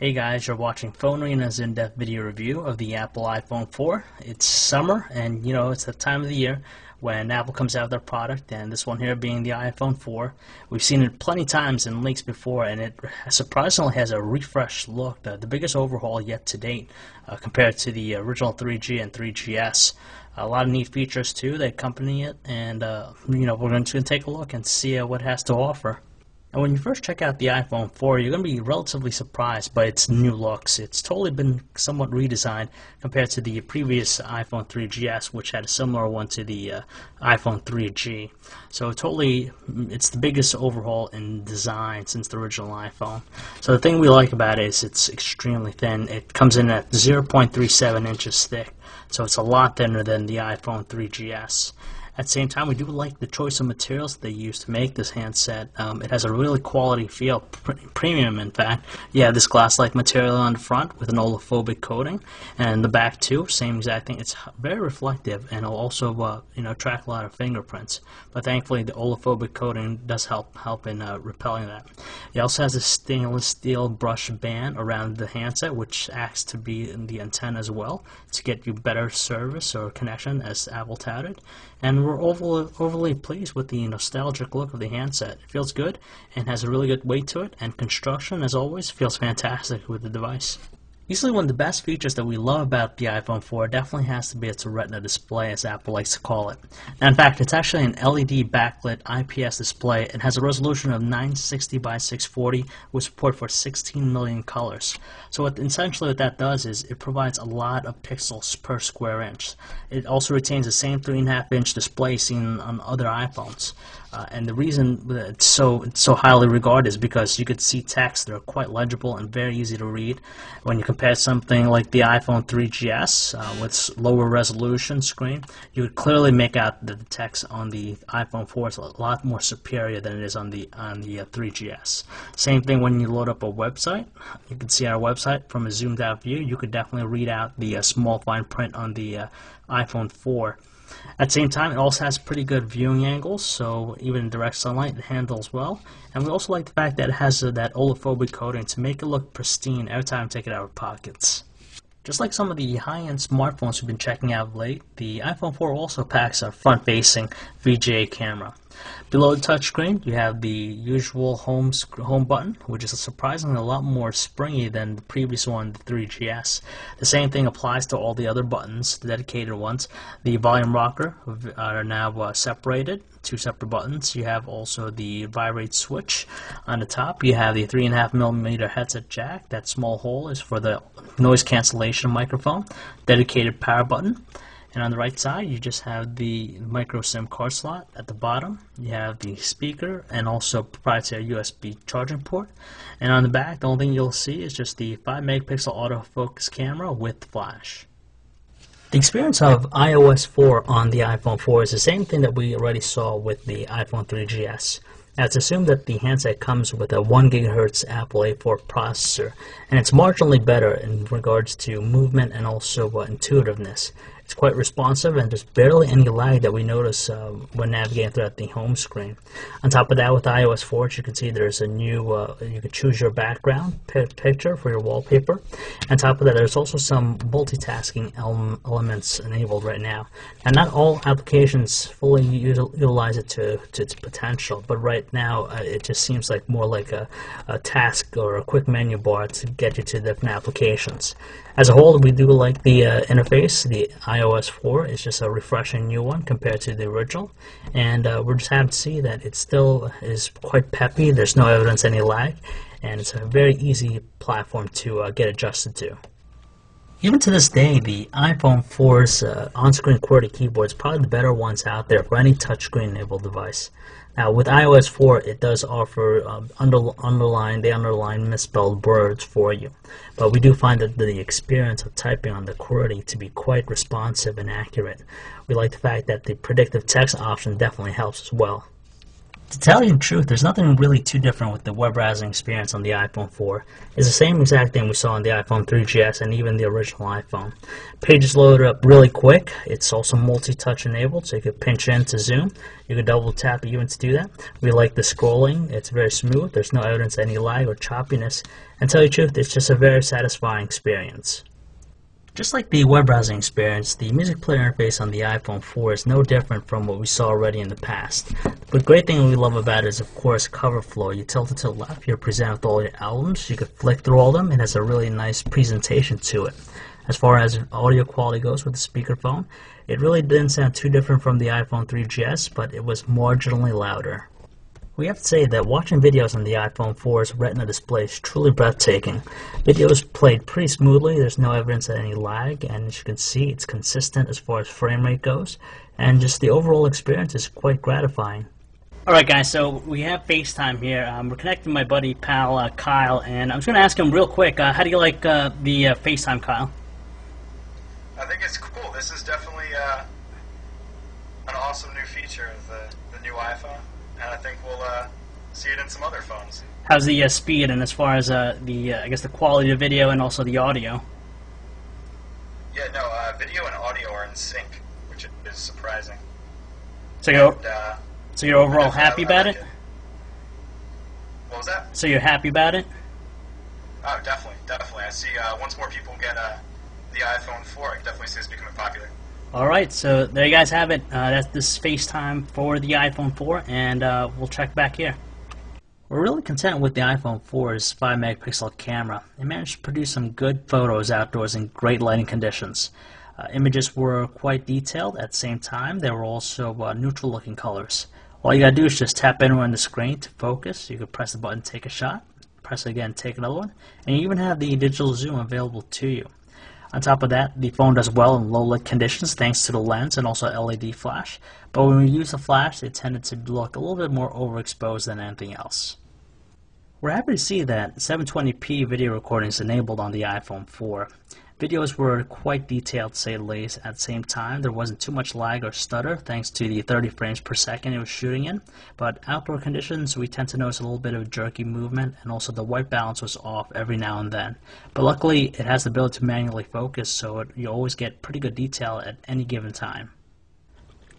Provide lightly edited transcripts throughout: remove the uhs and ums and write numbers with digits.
Hey guys, you're watching Phone Arena's in-depth video review of the Apple iPhone 4. It's summer, and it's the time of the year when Apple comes out with their product, and this one here being the iPhone 4. We've seen it plenty times in leaks before, and it surprisingly has a refreshed look, the biggest overhaul yet to date compared to the original 3G and 3GS. A lot of neat features too that accompany it, and we're going to take a look and see what it has to offer. And when you first check out the iPhone 4, you're going to be relatively surprised by its new looks. It's totally been somewhat redesigned compared to the previous iPhone 3GS, which had a similar one to the iPhone 3G. So it's the biggest overhaul in design since the original iPhone. So the thing we like about it is it's extremely thin. It comes in at 0.37 inches thick, so it's a lot thinner than the iPhone 3GS. At the same time, we do like the choice of materials they use to make this handset. It has a really quality feel, premium in fact. You have this glass-like material on the front with an olefophobic coating, and the back too, same exact thing. It's very reflective, and it'll also track a lot of fingerprints. But thankfully, the olefophobic coating does help in repelling that. It also has a stainless steel brush band around the handset, which acts to be in the antenna as well to get you better service or connection, as Apple touted. And we're overly pleased with the nostalgic look of the handset. It feels good and has a really good weight to it, and construction, as always, feels fantastic with the device. Easily one of the best features that we love about the iPhone 4 definitely has to be its Retina display, as Apple likes to call it. Now, in fact, it's actually an LED backlit IPS display. It has a resolution of 960 by 640 with support for 16 million colors. So essentially what that does is it provides a lot of pixels per square inch. It also retains the same 3.5-inch display seen on other iPhones. And the reason that it's so highly regarded is because you could see text that are quite legible and very easy to read. When you compare something like the iPhone 3GS with lower resolution screen, you would clearly make out that the text on the iPhone 4 is a lot more superior than it is on the 3GS. Same thing when you load up a website. You can see our website from a zoomed out view. You could definitely read out the small fine print on the iPhone 4. At the same time, it also has pretty good viewing angles, so even in direct sunlight it handles well. And we also like the fact that it has that olefophobic coating to make it look pristine every time you take it out of pockets. Just like some of the high-end smartphones we've been checking out of late, the iPhone 4 also packs a front-facing VGA camera. Below the touchscreen, you have the usual home button, which is surprisingly a lot more springy than the previous one, the 3GS. The same thing applies to all the other buttons, the dedicated ones. The volume rocker are now separated, two separate buttons. You have also the vibrate switch on the top. You have the 3.5mm headset jack. That small hole is for the noise cancellation microphone. Dedicated power button. And on the right side, you just have the micro SIM card slot. At the bottom, you have the speaker and also proprietary USB charging port. And on the back, the only thing you'll see is just the 5-megapixel autofocus camera with flash. The experience of iOS 4 on the iPhone 4 is the same thing that we already saw with the iPhone 3GS. Now, it's assumed that the handset comes with a 1 GHz Apple A4 processor, and it's marginally better in regards to movement and also intuitiveness. It's quite responsive, and there's barely any lag that we notice when navigating throughout the home screen. On top of that, with iOS 4, as you can see, there's a new, you can choose your background picture for your wallpaper. On top of that, there's also some multitasking elements enabled right now. And not all applications fully utilize it to its potential, but right now it just seems like more like a task or a quick menu bar to get you to different applications. As a whole, we do like the interface. The iOS 4 is just a refreshing new one compared to the original, and we're just happy to see that it still is quite peppy. There's no evidence of any lag, and it's a very easy platform to get adjusted to. Even to this day, the iPhone 4's on-screen QWERTY keyboard is probably the better ones out there for any touchscreen-enabled device. Now, with iOS 4, it does offer underline misspelled words for you, but we do find that the experience of typing on the QWERTY to be quite responsive and accurate. We like the fact that the predictive text option definitely helps as well. To tell you the truth, there's nothing really too different with the web browsing experience on the iPhone 4. It's the same exact thing we saw on the iPhone 3GS and even the original iPhone. Pages load up really quick. It's also multi-touch enabled, so you could pinch in to zoom. You could double tap even to do that. We like the scrolling. It's very smooth. There's no evidence of any lag or choppiness. And to tell you the truth, it's just a very satisfying experience. Just like the web browsing experience, the music player interface on the iPhone 4 is no different from what we saw already in the past. The great thing we love about it is, of course, cover flow. You tilt it to the left, you're presented with all your albums. You can flick through all of them. It has a really nice presentation to it. As far as audio quality goes with the speakerphone, it really didn't sound too different from the iPhone 3GS, but it was marginally louder. We have to say that watching videos on the iPhone 4's Retina display is truly breathtaking. Videos played pretty smoothly, there's no evidence of any lag, and as you can see, it's consistent as far as frame rate goes, and just the overall experience is quite gratifying. Alright guys, so we have FaceTime here. We're connecting my buddy, pal, Kyle, and I'm just going to ask him real quick, how do you like the FaceTime, Kyle? I think it's cool. This is definitely an awesome new feature of the new iPhone. And I think we'll see it in some other phones. How's the speed and as far as I guess the quality of video and also the audio? Yeah, no, video and audio are in sync, which is surprising. So you're overall happy about it? What was that? So you're happy about it? Oh, definitely, definitely. I see once more people get the iPhone 4, I can definitely see it's becoming popular. Alright, so there you guys have it. That's this FaceTime for the iPhone 4, and we'll check back here. We're really content with the iPhone 4's 5-megapixel camera. It managed to produce some good photos outdoors in great lighting conditions. Images were quite detailed. At the same time, they were also neutral looking colors. All you gotta do is just tap anywhere on the screen to focus. You could press the button, take a shot, press it again, take another one, and you even have the digital zoom available to you. On top of that, the phone does well in low lit conditions thanks to the lens and also LED flash, but when we use the flash, it tended to look a little bit more overexposed than anything else. We're happy to see that 720p video recording is enabled on the iPhone 4. Videos were quite detailed, to say the least. At the same time, there wasn't too much lag or stutter thanks to the 30 frames per second it was shooting in, but outdoor conditions we tend to notice a little bit of jerky movement, and also the white balance was off every now and then. But luckily it has the ability to manually focus, so you always get pretty good detail at any given time.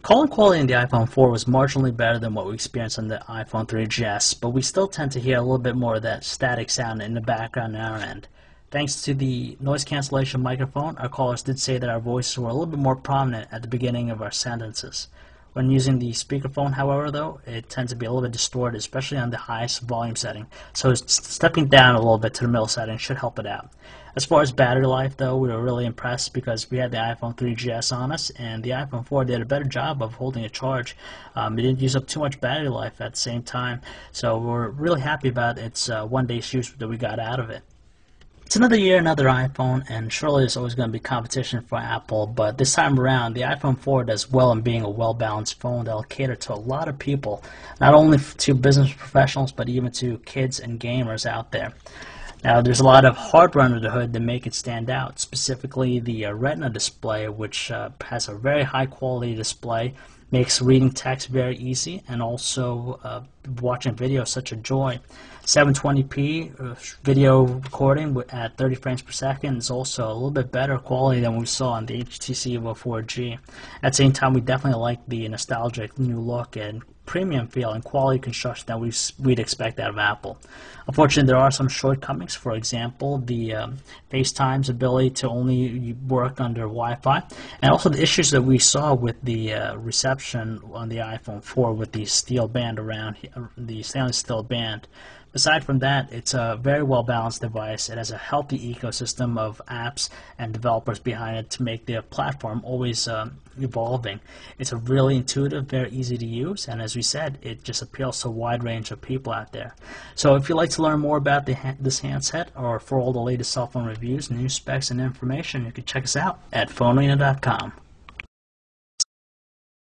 Calling quality in the iPhone 4 was marginally better than what we experienced on the iPhone 3GS, but we still tend to hear a little bit more of that static sound in the background on our end. Thanks to the noise cancellation microphone, our callers did say that our voices were a little bit more prominent at the beginning of our sentences. When using the speakerphone, however, though, it tends to be a little bit distorted, especially on the highest volume setting. So stepping down a little bit to the middle setting should help it out. As far as battery life, though, we were really impressed because we had the iPhone 3GS on us, and the iPhone 4 did a better job of holding a charge. It didn't use up too much battery life at the same time, so we're really happy about its one-day use that we got out of it. It's another year, another iPhone, and surely there's always going to be competition for Apple, but this time around, the iPhone 4 does well in being a well-balanced phone that'll cater to a lot of people, not only to business professionals, but even to kids and gamers out there. Now, there's a lot of hardware under the hood that make it stand out, specifically the Retina display, which has a very high-quality display, makes reading text very easy, and also watching video such a joy. 720p video recording at 30 frames per second is also a little bit better quality than we saw on the HTC Evo 4G. At the same time, we definitely like the nostalgic new look and premium feel and quality construction that we'd expect out of Apple. Unfortunately, there are some shortcomings. For example, the FaceTime's ability to only work under Wi-Fi, and also the issues that we saw with the reception on the iPhone 4 with the steel band around here, the stainless steel band. Aside from that, it's a very well-balanced device. It has a healthy ecosystem of apps and developers behind it to make the platform always evolving. It's a really intuitive, very easy to use, and as we said, it just appeals to a wide range of people out there. So if you'd like to learn more about this handset, or for all the latest cell phone reviews, news specs, and information, you can check us out at phonearena.com.